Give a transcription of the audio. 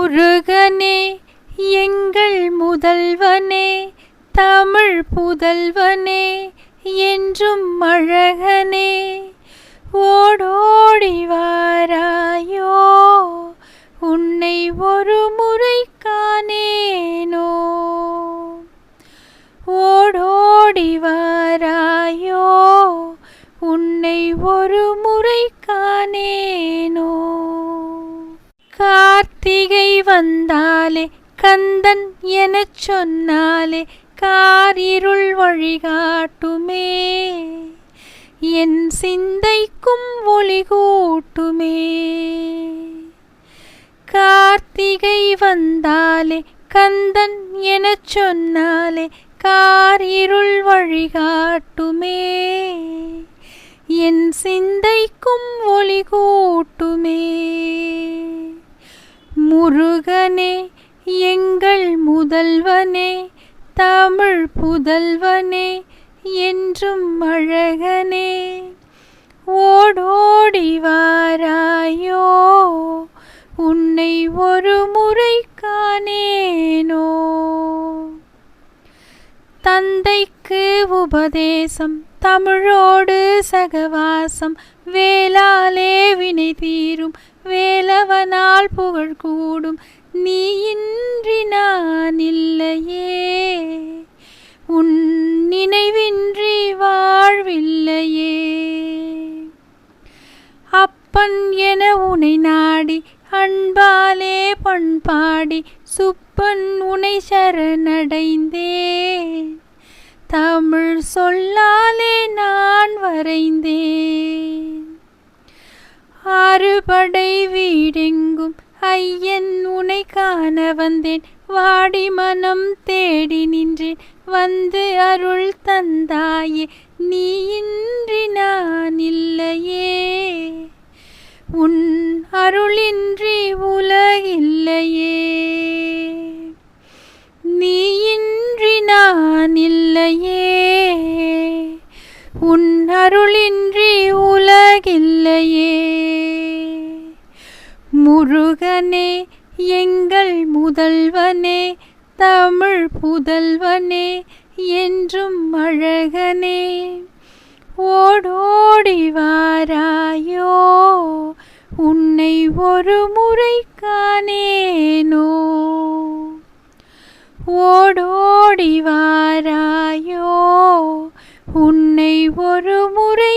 முருகனே எங்கள் முதல்வனே தமிழ் புதல்வனே என்றும் அழகனே ஓடோடி வாராயோ உன்னை ஒரு முறை காணேனோ ஓடோடி வாராயோ உன்னை ஒரு முறை காணேனோ கார்த்திகை வந்தாலே கந்தன் எனச் சொன்னாலே காரிருள் வழிகாட்டுமே என் சிந்தைக்கும் ஒளி கூட்டுமே கார்த்திகை வந்தாலே கந்தன் எனச் சொன்னாலே காரிருள் வழிகாட்டுமே என் சிந்தைக்கும் ஒளி கூட்டுமே முருகனே எங்கள் முதல்வனே தமிழ் புதல்வனே என்றும் அழகனே ஓடோடி வாராயோ உன்னை ஒரு முறை காணேனோ தந்தைக்கு உபதேசம் தமிழோடு சகவாசம் வேளாலே வினை தீரும் வேலவனால் புகழ் கூடும் நீ இன்றி நான் இல்லையே உன் நினைவின்றி வாழ்வில்லையே அப்பன் என உனை நாடி அன்பாலே பண்பாடி சுப்பன் உனை சரணடைந்தேன் தமிழ் சொல்லாலே நான் வரைந்தேன் ஆறுபடை வீடெங்கும் ஐயன் உனை காண வந்தேன் வாடி மனம் தேடி நின்றேன் வந்து அருள் தந்தாயே நீ இன்றி நான் இல்லையே உன் அருளின்றி உலகில்லையே நீ இன்றி நான் இல்லையே உன் அருளின்றி உலகில்லையே முருகனே எங்கள் முதல்வனே தமிழ் புதல்வனே என்றும் அழகனே ஓடோடி வாராயோ உன்னை ஒரு முறை காணேனோ ஓடோடி வாராயோ உன்னை ஒரு முறை